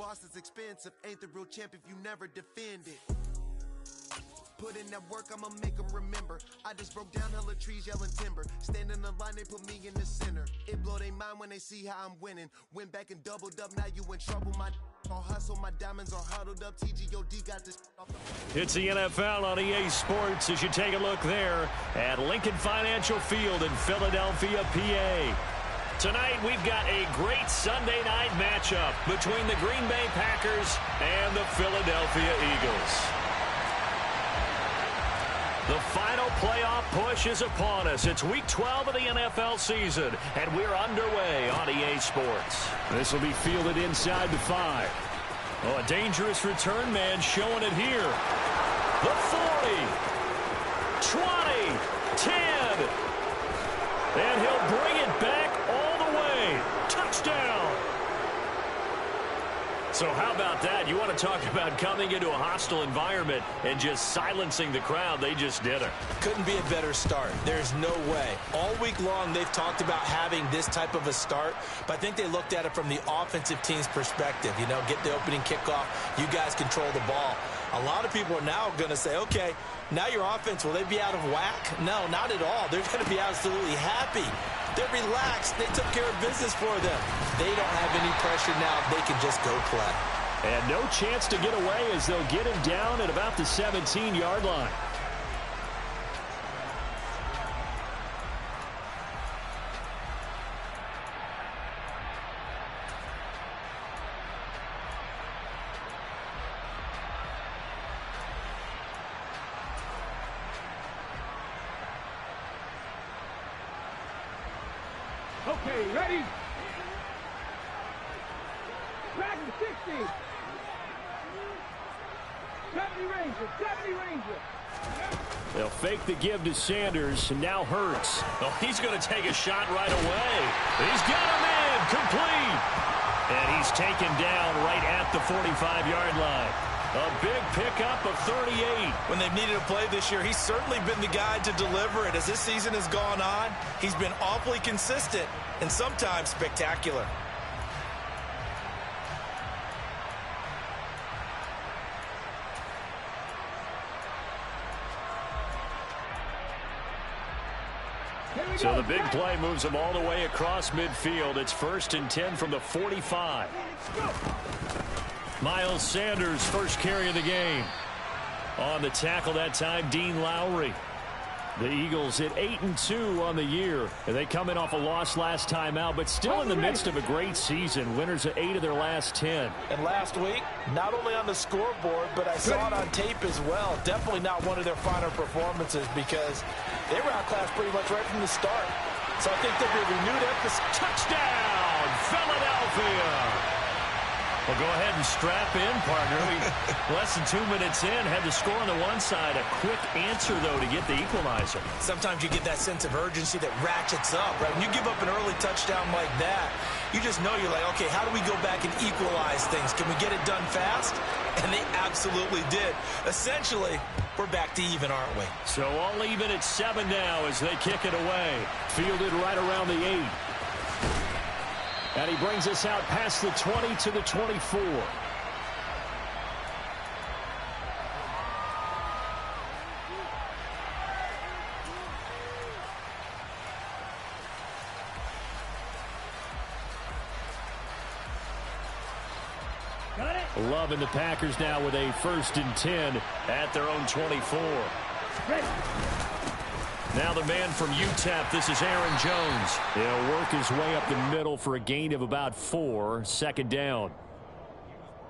loss is expensive. Ain't the real champ if you never defend it. Put in that work, I'ma make them remember. I just broke down hella trees, yelling timber. Stand in the line, they put me in the center. It blow their mind when they see how I'm winning. Went back and doubled up, now you in trouble. My all hustle, my diamonds are huddled up. TGOD got this. It's the NFL on EA Sports as you take a look there at Lincoln Financial Field in Philadelphia, PA. Tonight, we've got a great Sunday night matchup between the Green Bay Packers and the Philadelphia Eagles. The final playoff push is upon us. It's Week 12 of the NFL season, and we're underway on EA Sports. This will be fielded inside the 5. Oh, a dangerous return man showing it here. The 40, 20, 10, and he'll bring it back all the way. Touchdown! So how about that? You want to talk about coming into a hostile environment and just silencing the crowd. They just did it. Couldn't be a better start. There's no way. All week long, they've talked about having this type of a start, but I think they looked at it from the offensive team's perspective. You know, get the opening kickoff. You guys control the ball. A lot of people are now going to say, okay, now your offense, will they be out of whack? No, not at all. They're going to be absolutely happy. They're relaxed. They took care of business for them. They don't have any pressure now. They can just go play. And no chance to get away as they'll get him down at about the 17-yard line. Okay, ready? Back to 60. 70 Ranger. They'll fake the give to Sanders, and now Hurts. Oh, he's going to take a shot right away. He's got him in, complete. And he's taken down right at the 45-yard line. A big pickup of 38. When they've needed a play this year, he's certainly been the guy to deliver it. As this season has gone on, he's been awfully consistent and sometimes spectacular. So the big play moves them all the way across midfield. It's 1st and 10 from the 45. Miles Sanders, first carry of the game. On the tackle that time, Dean Lowry. The Eagles at 8-2 on the year. They come in off a loss last time out, but still in the midst of a great season. Winners of 8 of their last 10. And last week, not only on the scoreboard, but I saw it on tape as well. Definitely not one of their finer performances because they were outclassed pretty much right from the start. So I think there'll be a renewed emphasis. Touchdown, Philadelphia! Well, go ahead and strap in, partner. Less than 2 minutes in, had the score on the one side. A quick answer, though, to get the equalizer. Sometimes you get that sense of urgency that ratchets up, right? When you give up an early touchdown like that, you just know you're like, okay, how do we go back and equalize things? Can we get it done fast? And they absolutely did. Essentially, we're back to even, aren't we? So all even at 7 now as they kick it away. Fielded right around the 8. And he brings us out past the 20 to the 24. Loving the Packers now with a 1st and 10 at their own 24. Ready. Now the man from UTEP, this is Aaron Jones. He'll work his way up the middle for a gain of about 4, 2nd down.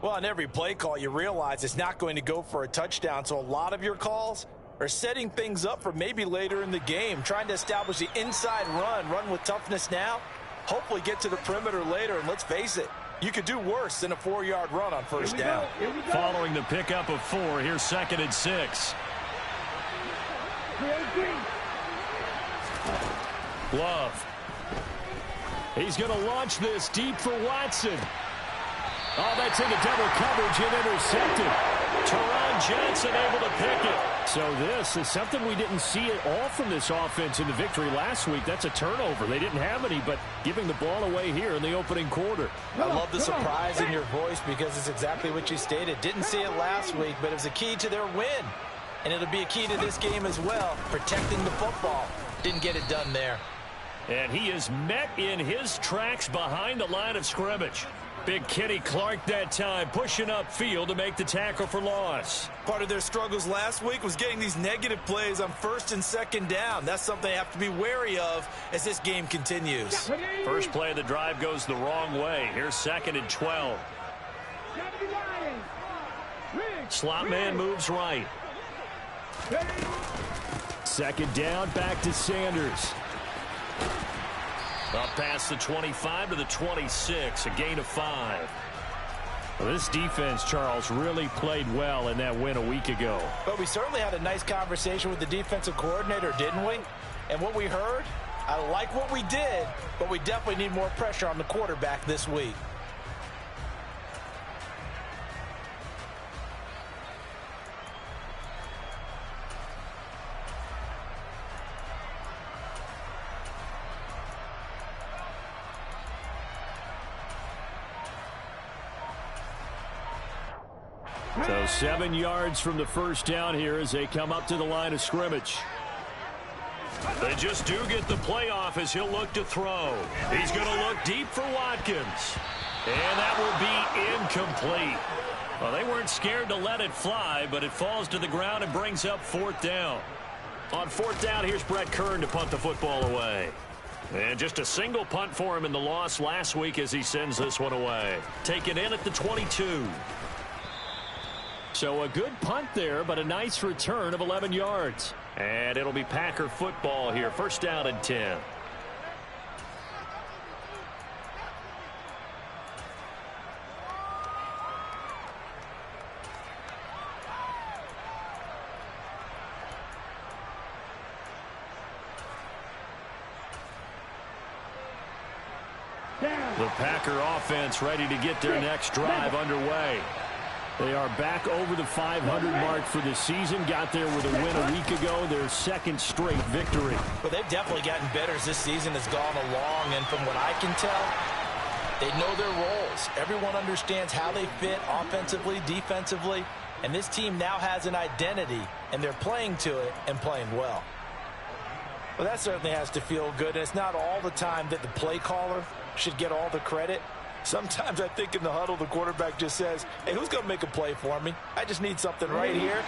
Well, on every play call, you realize it's not going to go for a touchdown, so a lot of your calls are setting things up for maybe later in the game, trying to establish the inside run with toughness now, hopefully get to the perimeter later, and let's face it, you could do worse than a 4-yard run on 1st down. Following the pickup of 4, here's 2nd and 6. Love. He's going to launch this deep for Watson. Oh, that's into double coverage and intercepted. Teron Johnson able to pick it. So this is something we didn't see at all from this offense in the victory last week. That's a turnover. They didn't have any, but giving the ball away here in the opening quarter. I love the surprise in your voice because it's exactly what you stated. Didn't see it last week, but it was a key to their win. And it'll be a key to this game as well, protecting the football. Didn't get it done there. And he is met in his tracks behind the line of scrimmage. Big Kenny Clark that time, pushing upfield to make the tackle for loss. Part of their struggles last week was getting these negative plays on 1st and 2nd down. That's something they have to be wary of as this game continues. First play of the drive goes the wrong way. Here's 2nd and 12. Slot man moves right. 2nd down, back to Sanders. Up past the 25 to the 26, a gain of 5. Well, this defense, Charles, really played well in that win a week ago. But we certainly had a nice conversation with the defensive coordinator, didn't we? And what we heard, I like what we did, but we definitely need more pressure on the quarterback this week. So 7 yards from the first down here as they come up to the line of scrimmage. They just do get the playoff as he'll look to throw. He's going to look deep for Watkins. And that will be incomplete. Well, they weren't scared to let it fly, but it falls to the ground and brings up 4th down. On 4th down, here's Brett Kern to punt the football away. And just a single punt for him in the loss last week as he sends this one away. Taken in at the 22. So a good punt there, but a nice return of 11 yards. And it'll be Packer football here. 1st down and 10. The Packer offense ready to get their next drive underway. They are back over the 500 mark for the season. Got there with a win a week ago, their 2nd straight victory. Well, they've definitely gotten better as this season has gone along, and from what I can tell, they know their roles. Everyone understands how they fit offensively, defensively, and this team now has an identity, and they're playing to it and playing well. Well, that certainly has to feel good, and it's not all the time that the play caller should get all the credit. Sometimes I think in the huddle, the quarterback just says, hey, who's going to make a play for me? I just need something right here.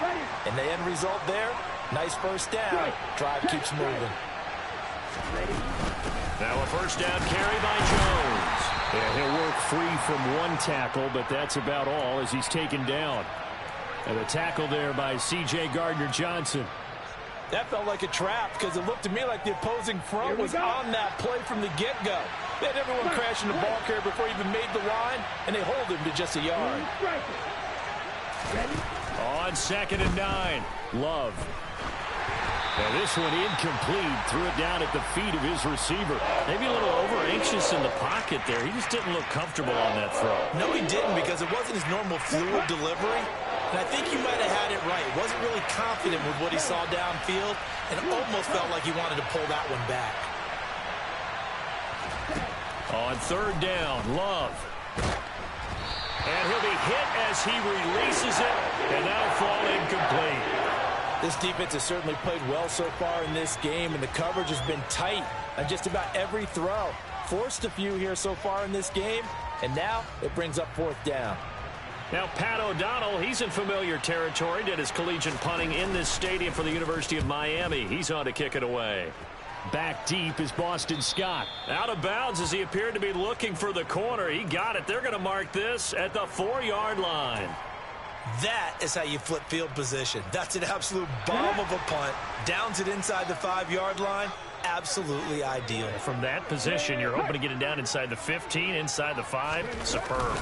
And the end result there, nice 1st down. Drive keeps moving. Now a 1st down carry by Jones. Yeah, he'll work free from one tackle, but that's about all as he's taken down. And a tackle there by C.J. Gardner-Johnson. That felt like a trap because it looked to me like the opposing front was on that play from the get-go. They had everyone crashing the ball carrier before he even made the line, and they hold him to just a yard. On 2nd and 9, Love. Now this one incomplete. Threw it down at the feet of his receiver. Maybe a little over-anxious in the pocket there. He just didn't look comfortable on that throw. No, he didn't because it wasn't his normal fluid delivery. And I think he might have had it right. He wasn't really confident with what he saw downfield and almost felt like he wanted to pull that one back. On 3rd down, Love. And he'll be hit as he releases it, and that'll fall incomplete. This defense has certainly played well so far in this game, and the coverage has been tight on just about every throw. Forced a few here so far in this game, and now it brings up 4th down. Now Pat O'Donnell, he's in familiar territory. Did his collegiate punting in this stadium for the University of Miami. He's on to kick it away. Back deep is Boston Scott. Out of bounds as he appeared to be looking for the corner. He got it. They're going to mark this at the 4-yard line. That is how you flip field position. That's an absolute bomb of a punt. Downs it inside the 5-yard line. Absolutely ideal. From that position, you're hoping to get it down inside the 15, inside the 5. Superb.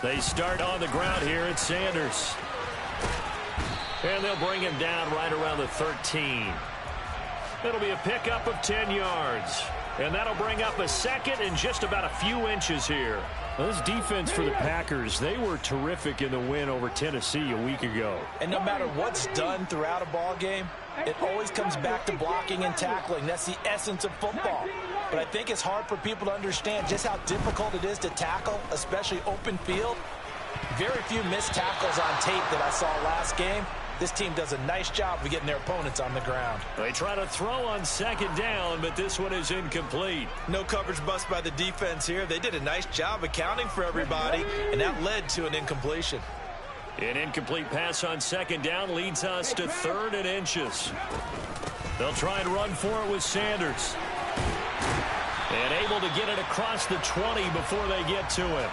They start on the ground here at Sanders. And they'll bring him down right around the 13. It'll be a pickup of 10 yards. And that'll bring up a 2nd and just about a few inches here. Well, this defense for the Packers, they were terrific in the win over Tennessee a week ago. And no matter what's done throughout a ball game, it always comes back to blocking and tackling. That's the essence of football. But I think it's hard for people to understand just how difficult it is to tackle, especially open field. Very few missed tackles on tape that I saw last game. This team does a nice job of getting their opponents on the ground. They try to throw on second down, but this one is incomplete. No coverage bust by the defense here. They did a nice job accounting for everybody, and that led to an incompletion. An incomplete pass on second down leads us to 3rd and inches. They'll try and run for it with Sanders. And able to get it across the 20 before they get to him.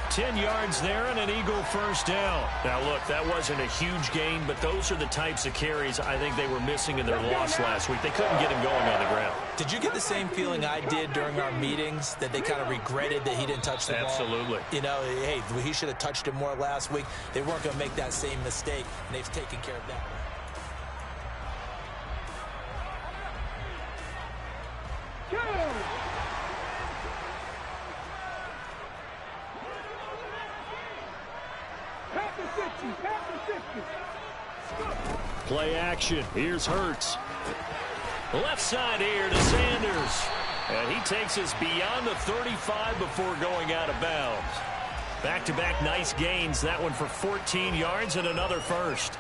10 yards there and an Eagle first down. Now, look, that wasn't a huge gain, but those are the types of carries I think they were missing in their loss last week. They couldn't get him going on the ground. Did you get the same feeling I did during our meetings, that they kind of regretted that he didn't touch the ball? Absolutely. You know, hey, he should have touched it more last week. They weren't going to make that same mistake, and they've taken care of that. Play action. Here's Hurts. Left side here to Sanders. And he takes us beyond the 35 before going out of bounds. Back-to-back nice gains. That one for 14 yards and another first.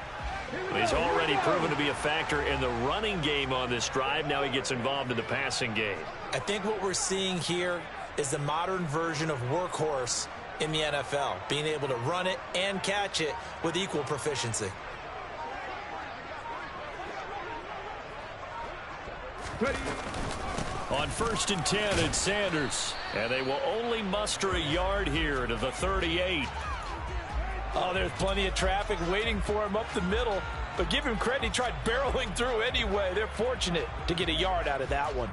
He's already proven to be a factor in the running game on this drive. Now he gets involved in the passing game. I think what we're seeing here is the modern version of workhorse in the NFL, being able to run it and catch it with equal proficiency. On 1st and 10, it's Sanders. And they will only muster a yard here to the 38. Oh, there's plenty of traffic waiting for him up the middle. But give him credit, he tried barreling through anyway. They're fortunate to get a yard out of that one.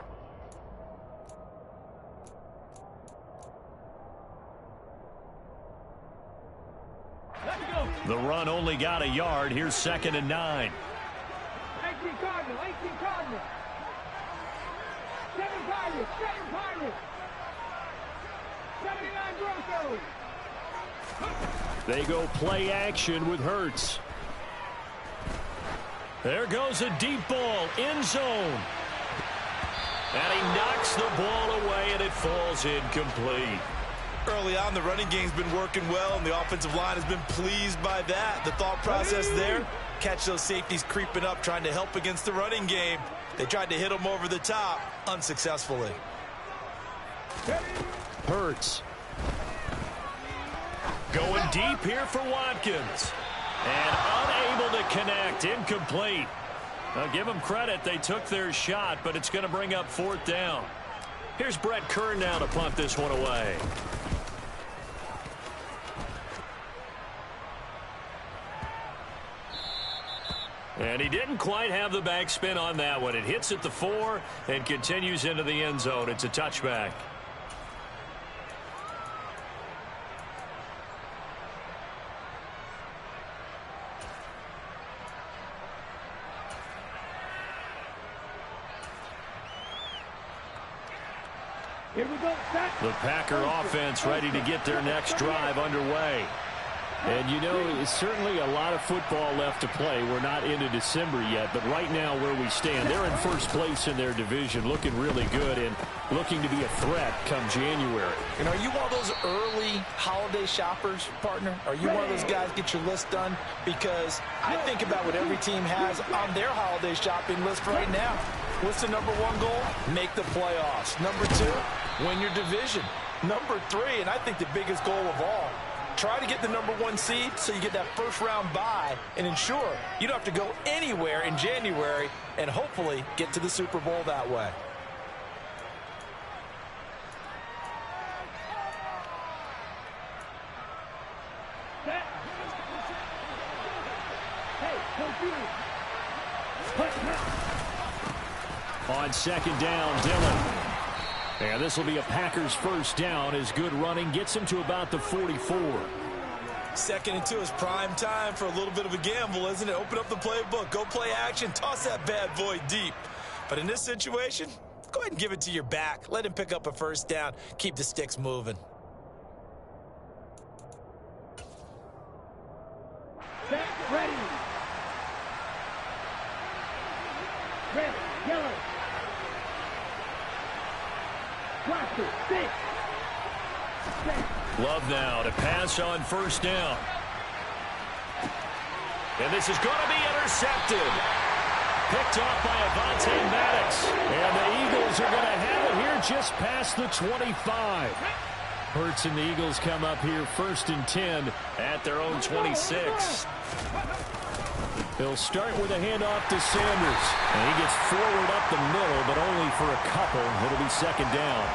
The run only got a yard. Here's 2nd and 9. 18 Cardinals, 18 Cardinals. 7 Pirates, 7 Pirates. 79 Broncos. They go play action with Hurts. There goes a deep ball, end zone. And he knocks the ball away, and it falls incomplete. Early on, the running game's been working well, and the offensive line has been pleased by that. The thought process there, catch those safeties creeping up, trying to help against the running game. They tried to hit them over the top, unsuccessfully. Hurts. Going deep here for Watkins. And unable to connect, incomplete. Now give them credit, they took their shot, but it's going to bring up 4th down. Here's Brett Kern now to punt this one away. And he didn't quite have the backspin on that one. It hits at the 4 and continues into the end zone. It's a touchback. Here we go. The Packer offense ready to get their next drive underway. And, you know, it's certainly a lot of football left to play. We're not into December yet, but right now where we stand, they're in first place in their division, looking really good and looking to be a threat come January. And are you one of those early holiday shoppers, partner? Are you one of those guys get your list done? Because I think about what every team has on their holiday shopping list right now. What's the number 1 goal? Make the playoffs. Number 2, win your division. Number 3, and I think the biggest goal of all, try to get the number 1 seed so you get that first-round bye and ensure you don't have to go anywhere in January and hopefully get to the Super Bowl that way. On 2nd down, Dillon. And this will be a Packers first down as good running gets him to about the 44. 2nd and 2 is prime time for a little bit of a gamble, isn't it? Open up the playbook, go play action, toss that bad boy deep. But in this situation, go ahead and give it to your back. Let him pick up a first down, keep the sticks moving. Set. Ready. Red. Yellow. Cluster. 6. Set. Love now to pass on first down. And this is going to be intercepted. Picked off by Avonte Maddox. And the Eagles are going to have it here just past the 25. Hurts and the Eagles come up here 1st and 10 at their own 26. They'll start with a handoff to Sanders. And he gets forward up the middle, but only for a couple. It'll be 2nd down.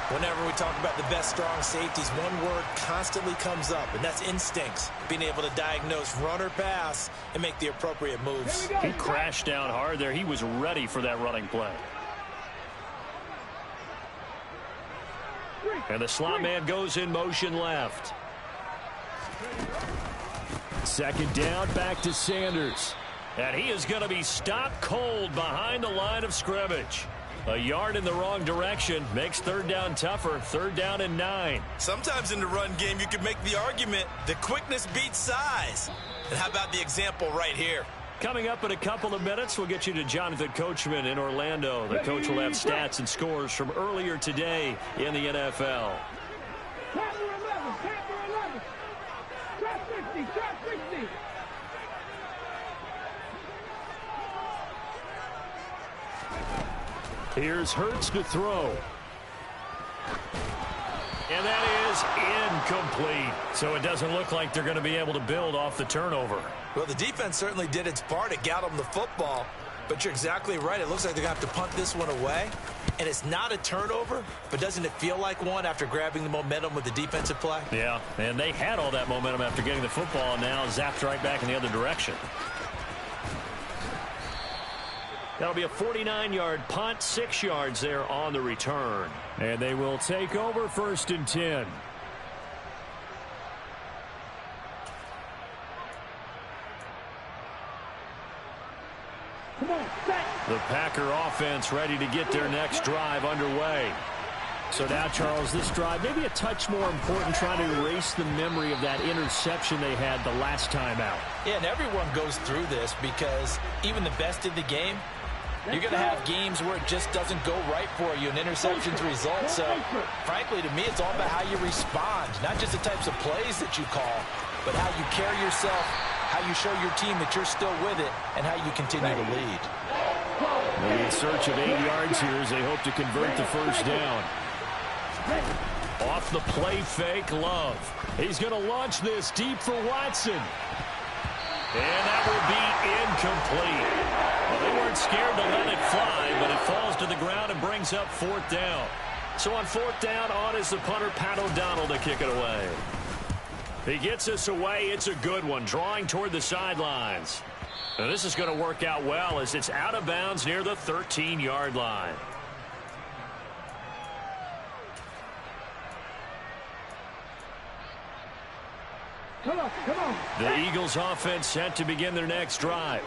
Whenever we talk about the best strong safeties, one word constantly comes up, and that's instincts. Being able to diagnose run or pass and make the appropriate moves. He crashed down hard there. He was ready for that running play. And the slot man goes in motion left. 2nd down, back to Sanders. And he is going to be stopped cold behind the line of scrimmage. A yard in the wrong direction makes 3rd down tougher. 3rd down and 9. Sometimes in the run game, you could make the argument that quickness beats size. And how about the example right here? Coming up in a couple of minutes, we'll get you to Jonathan Coachman in Orlando. The coach will have stats and scores from earlier today in the NFL. Chapter 11. Chapter 11. Trap 60. Trap 60. Here's Hurts to throw. And that is incomplete. So it doesn't look like they're going to be able to build off the turnover. Well, the defense certainly did its part. It got them the football. But you're exactly right. It looks like they're going to have to punt this one away. And it's not a turnover, but doesn't it feel like one after grabbing the momentum with the defensive play? Yeah, and they had all that momentum after getting the football, and now zapped right back in the other direction. That'll be a 49-yard punt, 6 yards there on the return. And they will take over 1st and 10. Come on, set. The Packer offense ready to get their next drive underway. So now, Charles, this drive maybe a touch more important, trying to erase the memory of that interception they had the last time out. Yeah, and everyone goes through this because even the best in the game, you're going to have games where it just doesn't go right for you, and interceptions result. So, frankly, to me, it's all about how you respond, not just the types of plays that you call, but how you carry yourself, how you show your team that you're still with it, and how you continue to lead. They're in search of 8 yards here as they hope to convert the 1st down. Off the play fake, Love. He's going to launch this deep for Watson. And that will be incomplete. Well, they weren't scared to let it fly, but it falls to the ground and brings up 4th down. So on 4th down, on is the punter, Pat O'Donnell, to kick it away. He gets us away. It's a good one, drawing toward the sidelines. Now this is going to work out well as it's out of bounds near the 13-yard line. Come on, come on. The Eagles offense set to begin their next drive.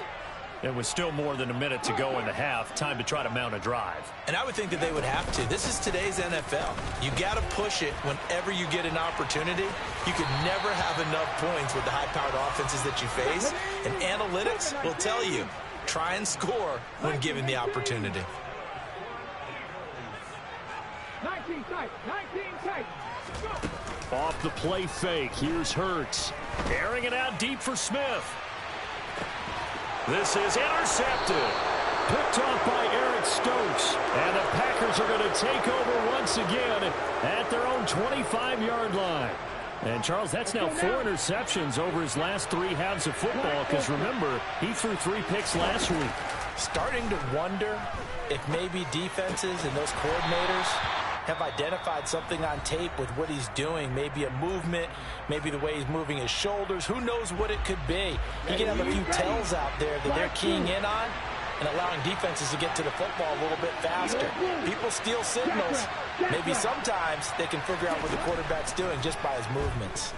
And with still more than a minute to go in the half, time to try to mount a drive. And I would think that they would have to. This is today's NFL. You got to push it whenever you get an opportunity. You could never have enough points with the high-powered offenses that you face. And analytics will tell you, try and score when given the opportunity. 19 tight, 19 tight. Go. Off the play fake, here's Hurts. Airing it out deep for Smith. This is intercepted. Picked off by Eric Stokes. And the Packers are going to take over once again at their own 25-yard line. And, Charles, that's now 4 interceptions over his last 3 halves of football because, remember, he threw 3 picks last week. Starting to wonder if maybe defenses and those coordinators have identified something on tape with what he's doing. Maybe a movement, maybe the way he's moving his shoulders. Who knows what it could be? He can have a few tells out there that they're keying in on and allowing defenses to get to the football a little bit faster. People steal signals. Maybe sometimes they can figure out what the quarterback's doing just by his movements.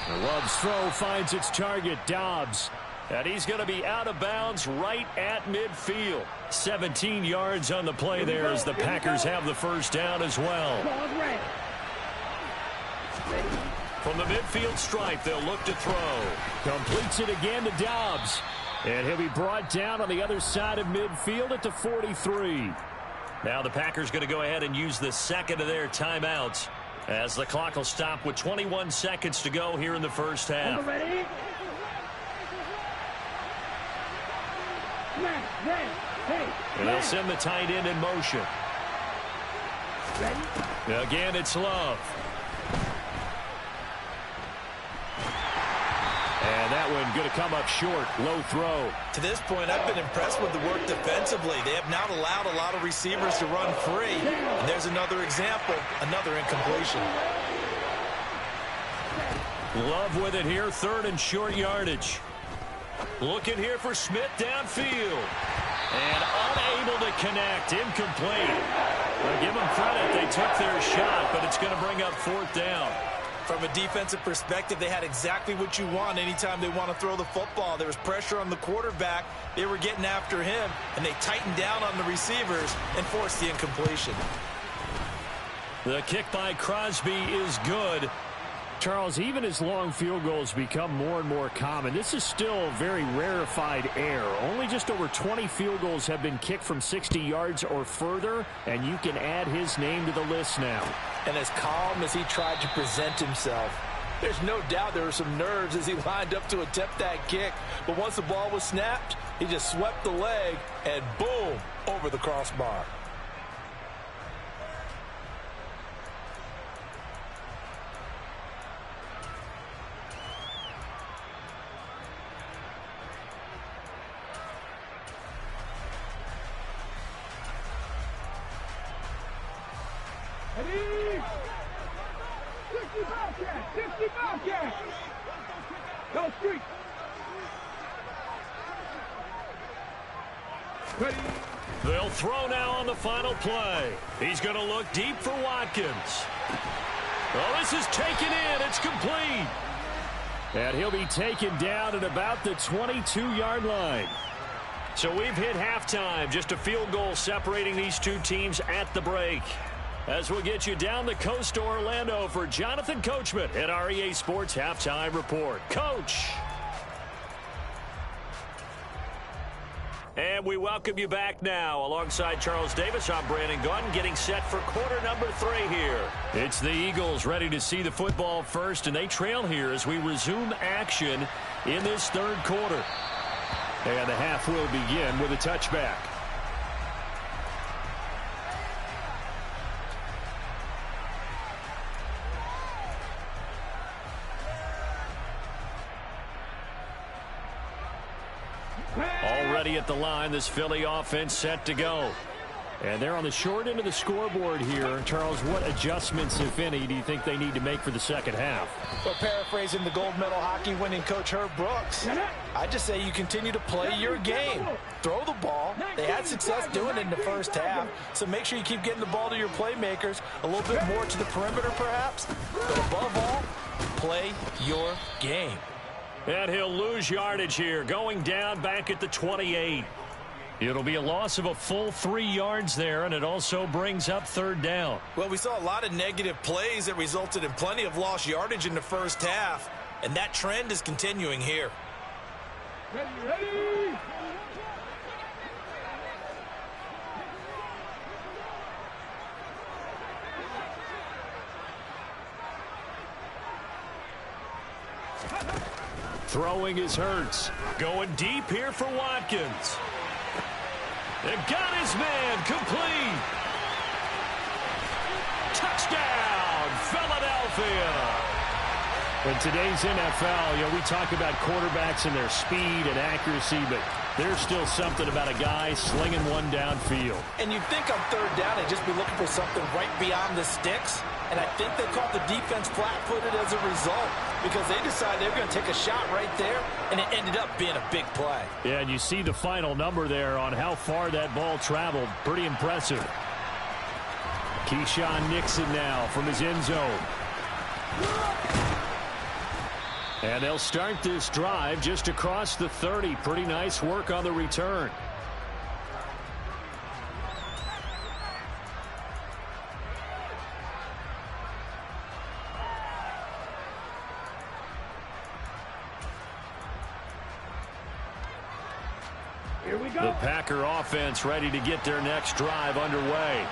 Love's throw finds its target, Dobbs. And he's going to be out of bounds right at midfield. 17 yards on the play there as the Packers have the first down as well. From the midfield stripe, they'll look to throw. Completes it again to Dobbs. And he'll be brought down on the other side of midfield at the 43. Now the Packers going to go ahead and use the second of their timeouts as the clock will stop with 21 seconds to go here in the first half. Ready? And they'll send the tight end in motion. Ready? Again, it's Love. And that one going to come up short. Low throw. To this point, I've been impressed with the work defensively. They have not allowed a lot of receivers to run free. And there's another example, another incompletion. Love with it here, third and short yardage. Looking here for Smith downfield. And unable to connect, incomplete. Well, give them credit, they took their shot, but it's going to bring up fourth down. From a defensive perspective, they had exactly what you want anytime they want to throw the football. There was pressure on the quarterback. They were getting after him, and they tightened down on the receivers and forced the incompletion. The kick by Crosby is good. Charles, even as long field goals become more and more common, this is still very rarefied air. Only just over 20 field goals have been kicked from 60 yards or further, and you can add his name to the list now. And as calm as he tried to present himself, there's no doubt there were some nerves as he lined up to attempt that kick. But once the ball was snapped, he just swept the leg and boom, over the crossbar. Ready? 60 Bobcat! 60 Bobcat! Go street! Ready? They'll throw now on the final play. He's going to look deep for Watkins. Oh, this is taken in. It's complete. And he'll be taken down at about the 22-yard line. So we've hit halftime. Just a field goal separating these two teams at the break. As we'll get you down the coast to Orlando for Jonathan Coachman at our EA Sports Halftime Report. Coach. And we welcome you back now. Alongside Charles Davis, I'm Brandon Gunn, getting set for quarter number 3 here. It's the Eagles ready to see the football first, and they trail here as we resume action in this third quarter. And the half will begin with a touchback. Already at the line, this Philly offense set to go. And they're on the short end of the scoreboard here. Charles, what adjustments, if any, do you think they need to make for the second half? Well, paraphrasing the gold medal hockey winning coach Herb Brooks, I just say you continue to play your game. Throw the ball. They had success doing it in the first half, so make sure you keep getting the ball to your playmakers, a little bit more to the perimeter perhaps, but above all, play your game. And he'll lose yardage here, going down back at the 28. It'll be a loss of a full 3 yards there, and it also brings up third down. Well, we saw a lot of negative plays that resulted in plenty of lost yardage in the first half, and that trend is continuing here. Ready, ready! Throwing is Hurts. Going deep here for Watkins. And got his man complete. Touchdown, Philadelphia. In today's NFL, we talk about quarterbacks and their speed and accuracy, but there's still something about a guy slinging one downfield. And you'd think on third down they'd just be looking for something right beyond the sticks. And I think they caught the defense flat-footed as a result because they decided they were going to take a shot right there, and it ended up being a big play. Yeah, and you see the final number there on how far that ball traveled. Pretty impressive. Keyshawn Nixon now from his end zone. And they'll start this drive just across the 30. Pretty nice work on the return. Here we go. The Packer offense ready to get their next drive underway.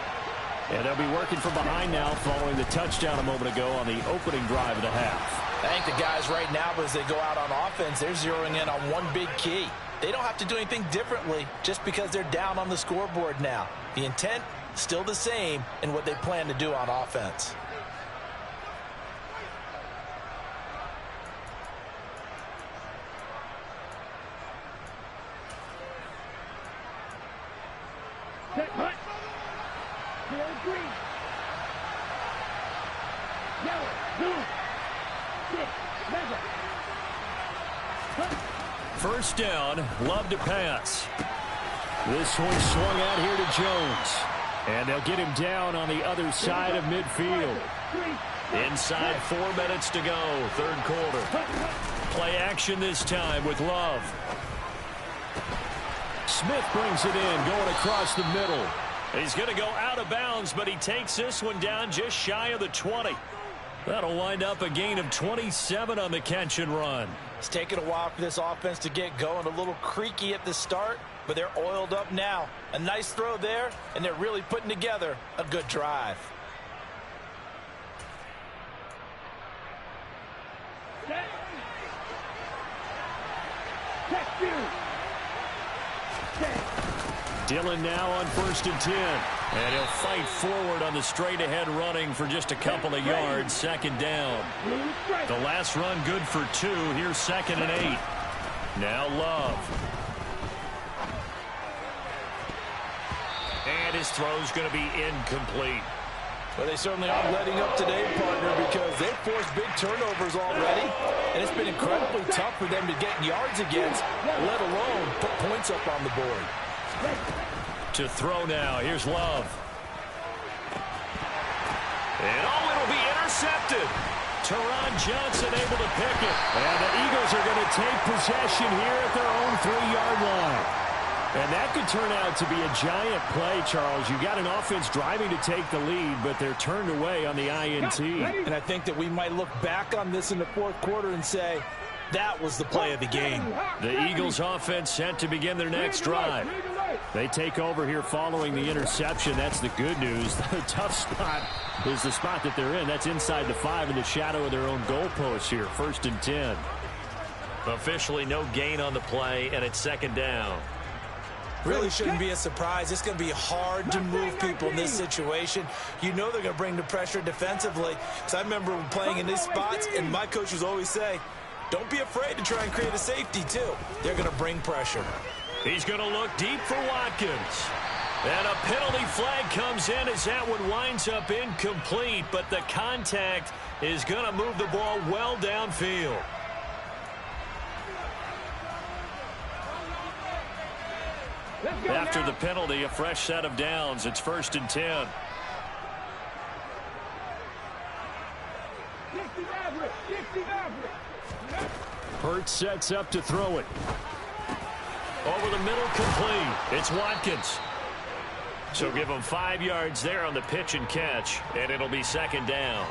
And they'll be working from behind now following the touchdown a moment ago on the opening drive of the half. I think the guys right now, as they go out on offense, they're zeroing in on one big key. They don't have to do anything differently just because they're down on the scoreboard now. The intent, still the same in what they plan to do on offense. Set, hut. Clear green. Yellow, blue. 6, 11. Hut. First down, Love to pass. This one swung out here to Jones. And they'll get him down on the other side of midfield. Inside 4 minutes to go, third quarter. Play action this time with Love. Smith brings it in, going across the middle. He's going to go out of bounds, but he takes this one down just shy of the 20. That'll wind up a gain of 27 on the catch and run. It's taken a while for this offense to get going. A little creaky at the start, but they're oiled up now. A nice throw there, and they're really putting together a good drive. Set. Check you. Dillon now on 1st and 10. And he'll fight forward on the straight-ahead running for just a couple of yards. Second down. The last run good for 2. Here's 2nd and 8. Now Love. And his throw's going to be incomplete. Well, they certainly aren't letting up today, partner, because they've forced big turnovers already. And it's been incredibly tough for them to get yards against, let alone put points up on the board. To throw now. Here's Love. And it'll be intercepted. Teron Johnson able to pick it. And the Eagles are going to take possession here at their own 3-yard line. And that could turn out to be a giant play, Charles. You got an offense driving to take the lead, but they're turned away on the INT. And I think that we might look back on this in the fourth quarter and say, that was the play of the game. The Eagles offense set to begin their next drive. They take over here following the interception. That's the good news. The tough spot is the spot that they're in. That's inside the 5 in the shadow of their own goalpost here. 1st and 10. Officially no gain on the play, and it's 2nd down. Really shouldn't be a surprise. It's going to be hard to move people in this situation. You know they're going to bring the pressure defensively. Because I remember playing in these spots, and my coaches always say, don't be afraid to try and create a safety, too. They're going to bring pressure. He's going to look deep for Watkins. And a penalty flag comes in as that one winds up incomplete, but the contact is going to move the ball well downfield. After the penalty, a fresh set of downs. It's 1st and 10. Hurts sets up to throw it. Over the middle, complete. It's Watkins. So give him 5 yards there on the pitch and catch, and it'll be 2nd down.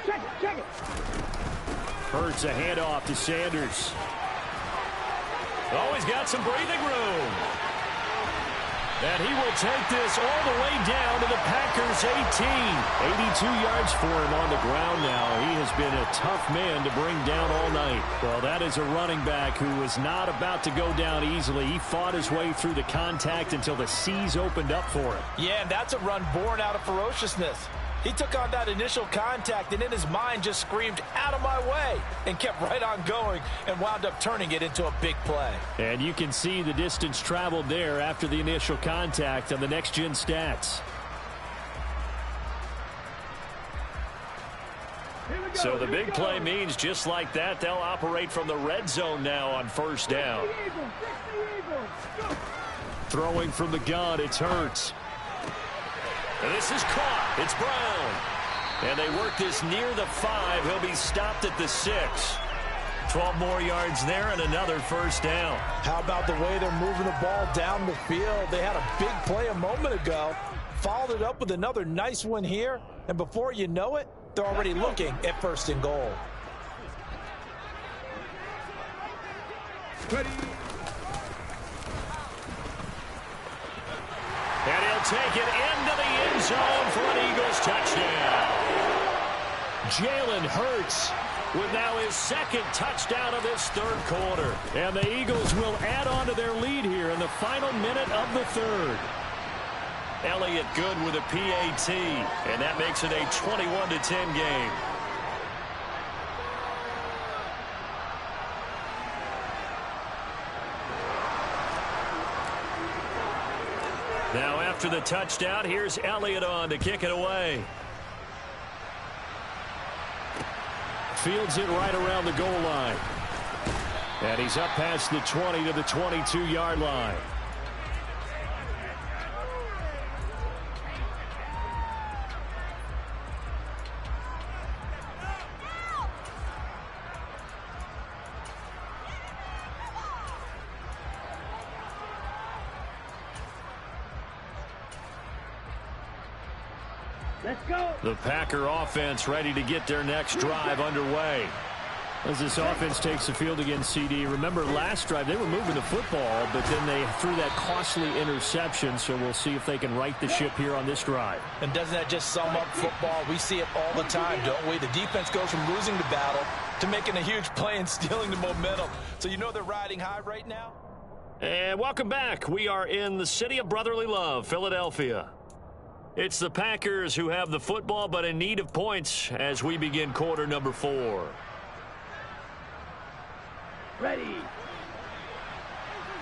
Check it. Hurts a handoff to Sanders. Oh, he's got some breathing room. And he will take this all the way down to the Packers' 18. 82 yards for him on the ground now. He has been a tough man to bring down all night. Well, that is a running back who was not about to go down easily. He fought his way through the contact until the seas opened up for him. Yeah, and that's a run born out of ferociousness. He took on that initial contact and in his mind just screamed, out of my way, and kept right on going and wound up turning it into a big play. And you can see the distance traveled there after the initial contact on the next-gen stats. So the big play means just like that, they'll operate from the red zone now on 1st down. Throwing from the gun, it's Hurts. And this is caught. It's Brown. And they work this near the 5. He'll be stopped at the 6. 12 more yards there and another 1st down. How about the way they're moving the ball down the field? They had a big play a moment ago. Followed it up with another nice one here. And before you know it, They're already looking at 1st and goal. Ready. And he'll take it into the end zone for an Eagles touchdown. Jalen Hurts with now his 2nd touchdown of this 3rd quarter. And the Eagles will add on to their lead here in the final minute of the 3rd. Elliott good with a PAT, and that makes it a 21-10 game. Now after the touchdown, here's Elliott on to kick it away. Fields it right around the goal line. And he's up past the 20 to the 22-yard line. Let's go. The Packer offense ready to get their next drive underway. As this offense takes the field against CD. Remember last drive they were moving the football, but then they threw that costly interception, so we'll see if they can right the ship here on this drive. And doesn't that just sum up football? We see it all the time, don't we? The defense goes from losing the battle to making a huge play and stealing the momentum. So you know they're riding high right now? And welcome back. We are in the city of brotherly love, Philadelphia. It's the Packers who have the football, but in need of points as we begin quarter number 4. Ready.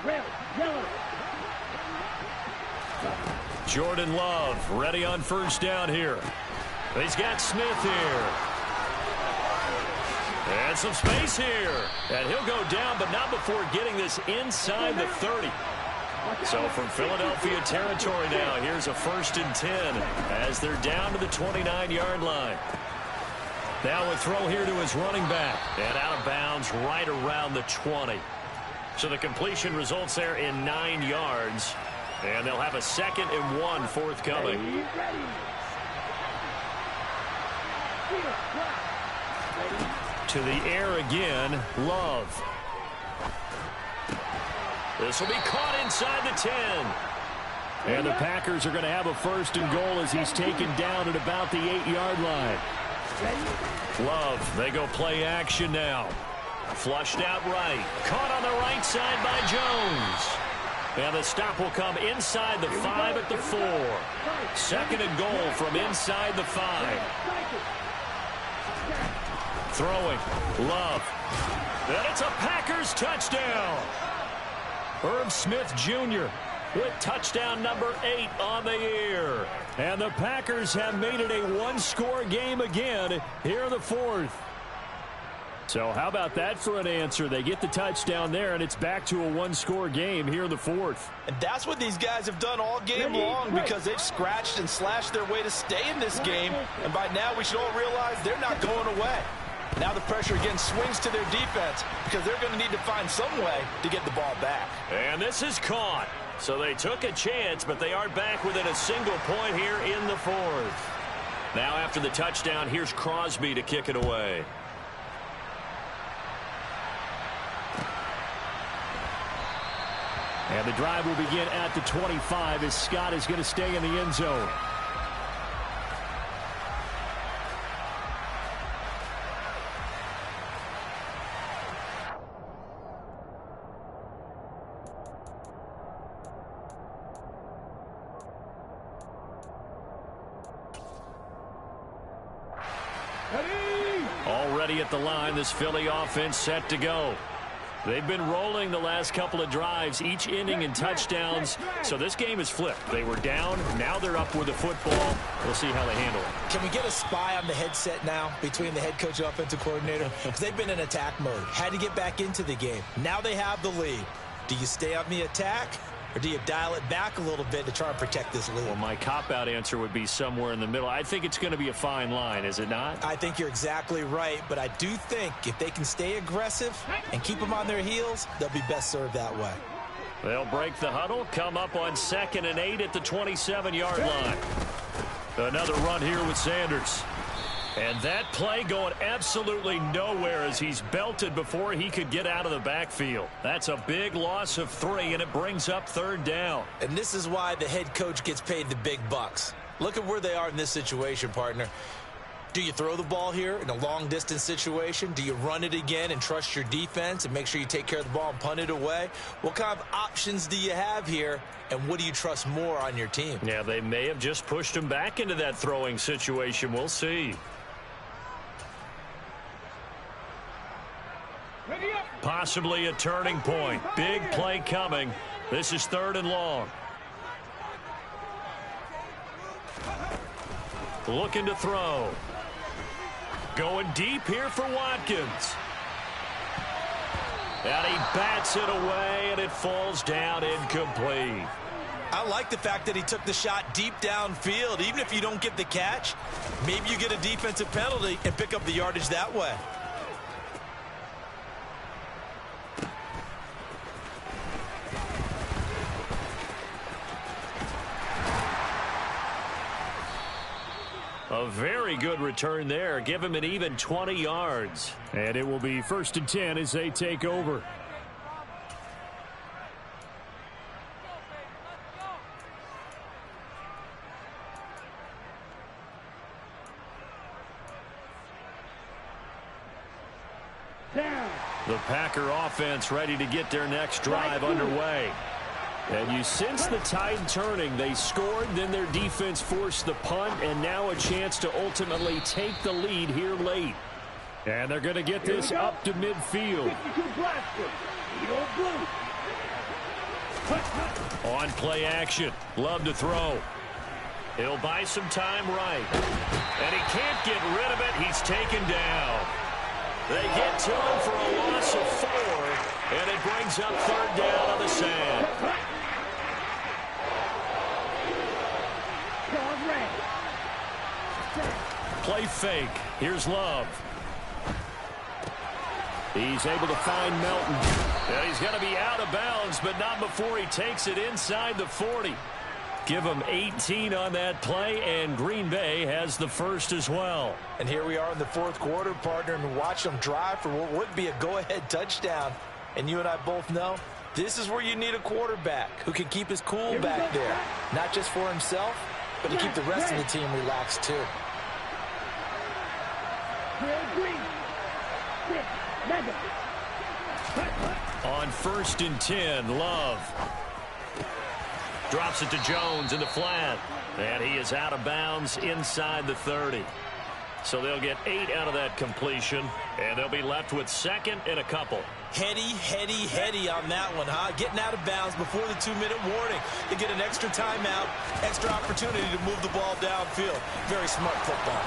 Red, yellow. Jordan Love ready on 1st down here. He's got Smith here. And some space here. And he'll go down, but not before getting this inside the 30. So from Philadelphia territory now, here's a 1st and 10 as they're down to the 29-yard line. Now a throw here to his running back. And out of bounds right around the 20. So the completion results there in 9 yards. And they'll have a 2nd and 1 forthcoming. Ready. To the air again, Love. This will be caught inside the 10. And the Packers are going to have a 1st and goal as he's taken down at about the 8-yard line. Love, they go play action now. Flushed out right. Caught on the right side by Jones. And the stop will come inside the 5 at the 4. 2nd and goal from inside the 5. Throwing. Love. And it's a Packers touchdown. Herb Smith Jr. with touchdown number 8 on the year. And the Packers have made it a 1-score game again here in the 4th. So how about that for an answer? They get the touchdown there, and it's back to a 1-score game here in the 4th. And that's what these guys have done all game long because they've scratched and slashed their way to stay in this game. And by now we should all realize they're not going away. Now the pressure again swings to their defense because they're going to need to find some way to get the ball back. And this is caught. So they took a chance, but they aren't back within a single point here in the 4th. Now after the touchdown, here's Crosby to kick it away. And the drive will begin at the 25 as Scott is going to stay in the end zone. Already at the line, this Philly offense set to go. They've been rolling the last couple of drives, each inning in touchdowns. So this game is flipped. They were down. Now they're up with the football. We'll see how they handle it. Can we get a spy on the headset now between the head coach and offensive coordinator? Because they've been in attack mode. Had to get back into the game. Now they have the lead. Do you stay on the attack? Or do you dial it back a little bit to try and protect this lead? Well, my cop-out answer would be somewhere in the middle. I think it's going to be a fine line, is it not? I think you're exactly right, but I do think if they can stay aggressive and keep them on their heels, they'll be best served that way. They'll break the huddle, come up on 2nd and 8 at the 27-yard line. Another run here with Sanders. And that play going absolutely nowhere as he's belted before he could get out of the backfield. That's a big loss of 3, and it brings up 3rd down. And this is why the head coach gets paid the big bucks. Look at where they are in this situation, partner. Do you throw the ball here in a long-distance situation? Do you run it again and trust your defense and make sure you take care of the ball and punt it away? What kind of options do you have here, and what do you trust more on your team? Yeah, they may have just pushed him back into that throwing situation. We'll see. Possibly a turning point. Big play coming. This is 3rd and long. Looking to throw. Going deep here for Watkins. And he bats it away, and it falls down incomplete. I like the fact that he took the shot deep downfield. Even if you don't get the catch, maybe you get a defensive penalty and pick up the yardage that way. A very good return there. Give him an even 20 yards. And it will be 1st and 10 as they take over. Down. The Packer offense ready to get their next drive underway. And you sense the tide turning. They scored, then their defense forced the punt, and now a chance to ultimately take the lead here late. And they're going to get this up to midfield. On play action. Love to throw. He'll buy some time right. And he can't get rid of it. He's taken down. They get to him for a loss of 4, and it brings up 3rd down on the sand. Play fake. Here's Love. He's able to find Melton. And he's going to be out of bounds, but not before he takes it inside the 40. Give him 18 on that play, and Green Bay has the first as well. And here we are in the 4th quarter, partner, and watch them drive for what would be a go-ahead touchdown. And you and I both know this is where you need a quarterback who can keep his cool back there. Not just for himself, but to keep the rest of the team relaxed too. On 1st and 10, Love. Drops it to Jones in the flat. And he is out of bounds inside the 30. So they'll get 8 out of that completion. And they'll be left with 2nd and a couple. Heady on that one, huh? Getting out of bounds before the 2-minute warning. They get an extra timeout, extra opportunity to move the ball downfield. Very smart football.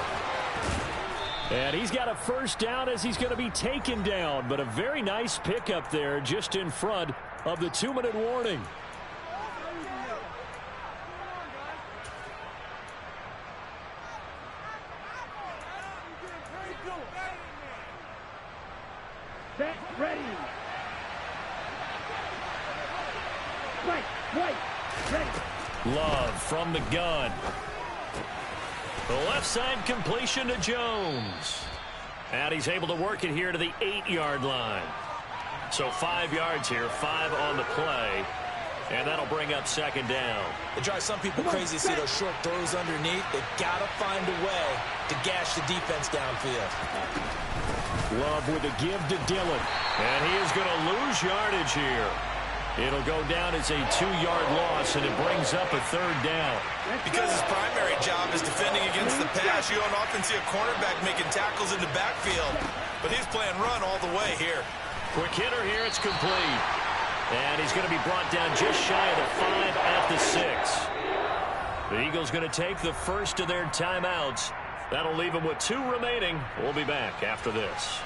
And he's got a 1st down as he's going to be taken down. But a very nice pickup there just in front of the 2-minute warning. Set, ready. Right, ready. Love from the gun. The left side completion to Jones. And he's able to work it here to the 8-yard line. So 5 yards here, 5 on the play. And that'll bring up 2nd down. It drives some people crazy to see those short throws underneath. They've got to find a way to gash the defense downfield. Love with a give to Dillon. And he is going to lose yardage here. It'll go down as a 2-yard loss, and it brings up a 3rd down. Because his primary job is defending against the pass, you don't often see a cornerback making tackles in the backfield. But he's playing run all the way here. Quick hitter here, it's complete. And he's going to be brought down just shy of the 5 at the 6. The Eagles going to take the first of their timeouts. That'll leave them with 2 remaining. We'll be back after this.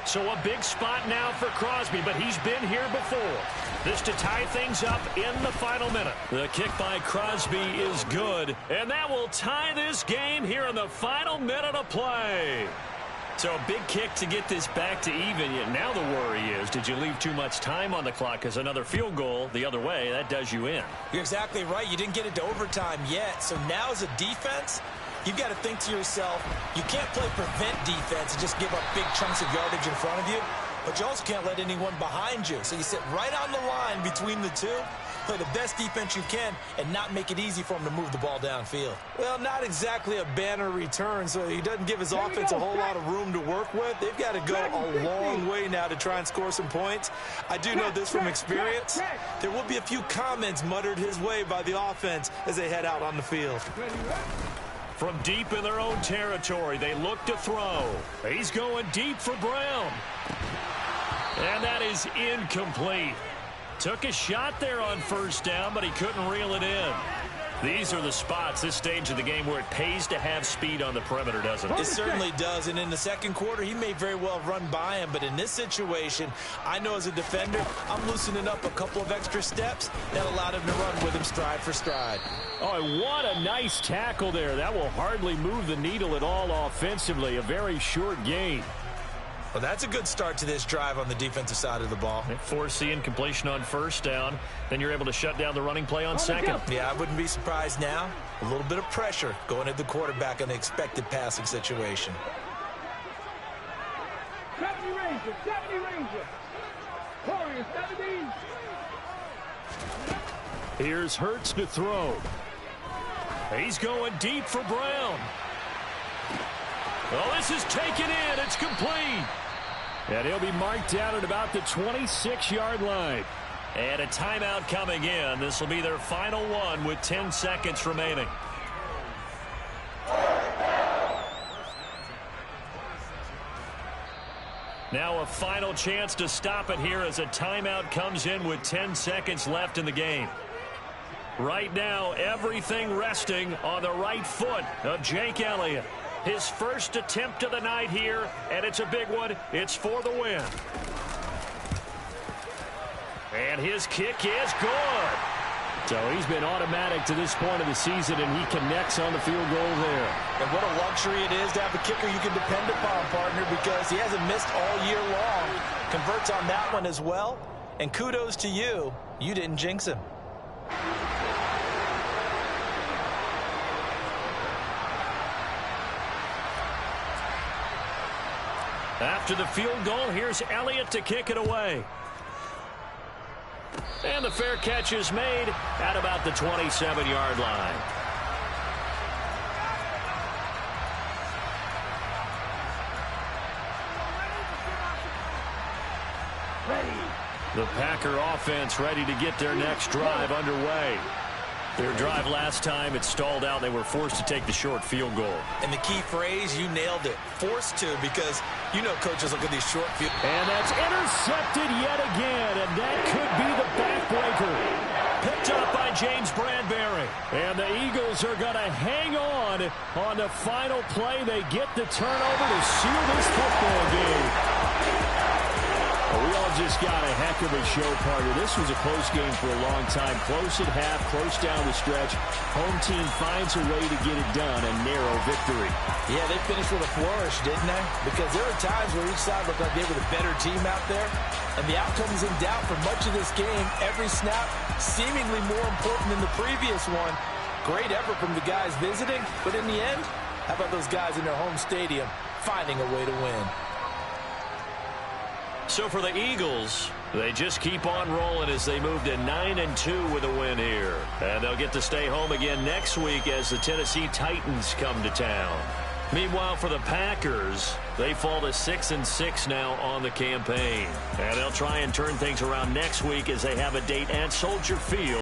So a big spot now for Crosby, but he's been here before. This to tie things up in the final minute. The kick by Crosby is good, and that will tie this game here in the final minute of play. So a big kick to get this back to even. Now the worry is, did you leave too much time on the clock? Because another field goal the other way, that does you in. You're exactly right. You didn't get it to overtime yet. So now as a defense, you've got to think to yourself, you can't play prevent defense and just give up big chunks of yardage in front of you. But you also can't let anyone behind you. So you sit right on the line between the two, play the best defense you can, and not make it easy for him to move the ball downfield. Well, not exactly a banner return, so he doesn't give his offense a whole lot of room to work with. They've got to go a long way now to try and score some points. I do know this from experience. There will be a few comments muttered his way by the offense as they head out on the field. From deep in their own territory, they look to throw. He's going deep for Brown. And that is incomplete. Took a shot there on first down, but he couldn't reel it in. These are the spots, this stage of the game, where it pays to have speed on the perimeter, doesn't it? It certainly does, and in the second quarter, he may very well run by him, but in this situation, I know as a defender, I'm loosening up a couple of extra steps that allowed him to run with him stride for stride. Oh, what a nice tackle there. That will hardly move the needle at all offensively. A very short gain. Well, that's a good start to this drive on the defensive side of the ball. Force the incompletion on first down. Then you're able to shut down the running play on second. Yeah, I wouldn't be surprised now. A little bit of pressure going at the quarterback in the expected passing situation. 70 Ranger, 70 Ranger. Warriors, 70. Here's Hurts to throw. He's going deep for Brown. Well, this is taken in. It's complete. And he'll be marked down at about the 26-yard line. And a timeout coming in. This will be their final one with 10 seconds remaining. Now a final chance to stop it here as a timeout comes in with 10 seconds left in the game. Right now, everything resting on the right foot of Jake Elliott. His first attempt of the night here, and it's a big one. It's for the win. And his kick is good. So he's been automatic to this point of the season, and he connects on the field goal there. And what a luxury it is to have a kicker you can depend upon, partner, because he hasn't missed all year long. Converts on that one as well. And kudos to you. You didn't jinx him. After the field goal, here's Elliott to kick it away. And the fair catch is made at about the 27-yard line. The Packer offense ready to get their next drive underway. Their drive last time, it stalled out. They were forced to take the short field goal. And the key phrase, you nailed it. Forced to, because you know coaches look at these short field. And that's intercepted yet again, and that could be the backbreaker. Picked up by James Bradbury. And the Eagles are going to hang on the final play. They get the turnover to seal this football game. We all just got a heck of a show, partner. This was a close game for a long time. Close at half, close down the stretch. Home team finds a way to get it done, a narrow victory. Yeah, they finished with a flourish, didn't they? Because there are times where each side looked like they were the better team out there. And the outcome is in doubt for much of this game. Every snap seemingly more important than the previous one. Great effort from the guys visiting. But in the end, how about those guys in their home stadium finding a way to win? So for the Eagles, they just keep on rolling as they move to 9-2 with a win here. And they'll get to stay home again next week as the Tennessee Titans come to town. Meanwhile, for the Packers, they fall to 6-6 now on the campaign. And they'll try and turn things around next week as they have a date at Soldier Field.